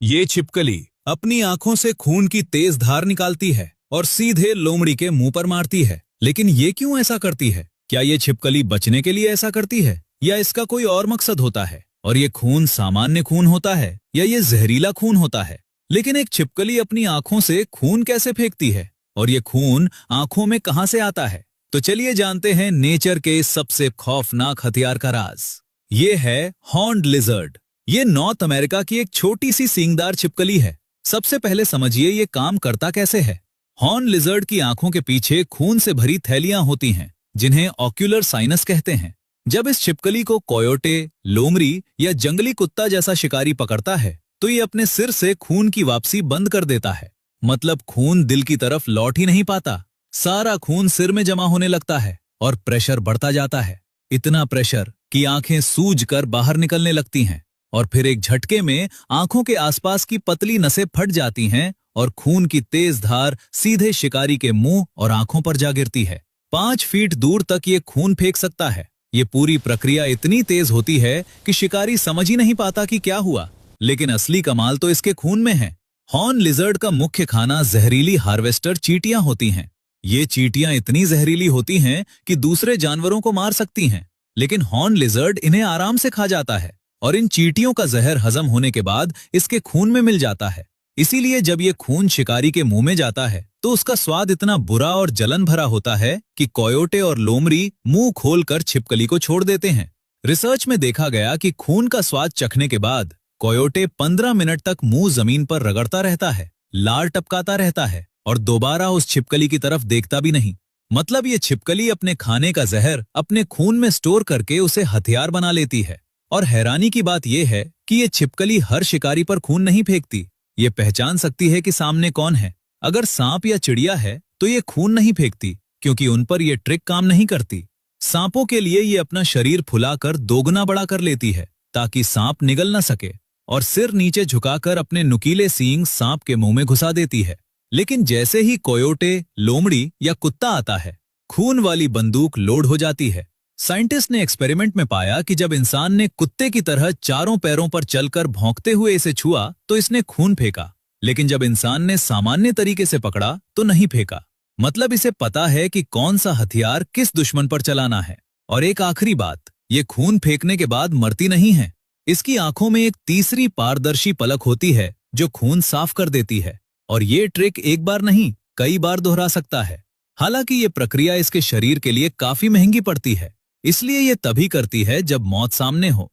ये छिपकली अपनी आंखों से खून की तेज धार निकालती है और सीधे लोमड़ी के मुंह पर मारती है। लेकिन ये क्यों ऐसा करती है? क्या ये छिपकली बचने के लिए ऐसा करती है या इसका कोई और मकसद होता है? और ये खून सामान्य खून होता है या ये जहरीला खून होता है? लेकिन एक छिपकली अपनी आंखों से खून कैसे फेंकती है और ये खून आंखों में कहां से आता है? तो चलिए जानते हैं नेचर के सबसे खौफनाक हथियार का राज। ये है हॉर्न्ड लिजर्ड। ये नॉर्थ अमेरिका की एक छोटी सी सींगदार छिपकली है। सबसे पहले समझिए ये काम करता कैसे है। हॉर्न लिजर्ड की आंखों के पीछे खून से भरी थैलियां होती हैं, जिन्हें ऑक्यूलर साइनस कहते हैं। जब इस छिपकली को कोयोटे, लोमड़ी या जंगली कुत्ता जैसा शिकारी पकड़ता है, तो ये अपने सिर से खून की वापसी बंद कर देता है। मतलब खून दिल की तरफ लौट ही नहीं पाता। सारा खून सिर में जमा होने लगता है और प्रेशर बढ़ता जाता है। इतना प्रेशर कि आंखें सूज कर बाहर निकलने लगती हैं और फिर एक झटके में आंखों के आसपास की पतली नसें फट जाती हैं और खून की तेज धार सीधे शिकारी के मुंह और आंखों पर जा गिरती है। 5 फीट दूर तक ये खून फेंक सकता है। ये पूरी प्रक्रिया इतनी तेज होती है कि शिकारी समझ ही नहीं पाता कि क्या हुआ। लेकिन असली कमाल तो इसके खून में है। हॉर्न लिजर्ड का मुख्य खाना जहरीली हार्वेस्टर चींटियां होती हैं। ये चींटियां इतनी जहरीली होती हैं कि दूसरे जानवरों को मार सकती हैं, लेकिन हॉर्न लिजर्ड इन्हें आराम से खा जाता है और इन चींटियों का जहर हजम होने के बाद इसके खून में मिल जाता है। इसीलिए जब ये खून शिकारी के मुंह में जाता है तो उसका स्वाद इतना बुरा और जलन भरा होता है कि कोयोटे और लोमड़ी मुंह खोलकर छिपकली को छोड़ देते हैं। रिसर्च में देखा गया कि खून का स्वाद चखने के बाद कोयोटे 15 मिनट तक मुंह जमीन पर रगड़ता रहता है, लार टपकाता रहता है और दोबारा उस छिपकली की तरफ देखता भी नहीं। मतलब ये छिपकली अपने खाने का जहर अपने खून में स्टोर करके उसे हथियार बना लेती है। और हैरानी की बात यह है कि ये छिपकली हर शिकारी पर खून नहीं फेंकती। ये पहचान सकती है कि सामने कौन है। अगर सांप या चिड़िया है तो ये खून नहीं फेंकती, क्योंकि उन पर यह ट्रिक काम नहीं करती। सांपों के लिए ये अपना शरीर फुलाकर दोगुना बड़ा कर लेती है ताकि सांप निगल न सके और सिर नीचे झुकाकर अपने नुकीले सींग सांप के मुंह में घुसा देती है। लेकिन जैसे ही कोयोटे, लोमड़ी या कुत्ता आता है, खून वाली बंदूक लोड हो जाती है। साइंटिस्ट ने एक्सपेरिमेंट में पाया कि जब इंसान ने कुत्ते की तरह चारों पैरों पर चलकर भौंकते हुए इसे छुआ तो इसने खून फेंका, लेकिन जब इंसान ने सामान्य तरीके से पकड़ा तो नहीं फेंका। मतलब इसे पता है कि कौन सा हथियार किस दुश्मन पर चलाना है। और एक आखिरी बात, ये खून फेंकने के बाद मरती नहीं है। इसकी आंखों में एक तीसरी पारदर्शी पलक होती है जो खून साफ कर देती है। और ये ट्रिक एक बार नहीं, कई बार दोहरा सकता है। हालांकि ये प्रक्रिया इसके शरीर के लिए काफी महंगी पड़ती है, इसलिए ये तभी करती है जब मौत सामने हो।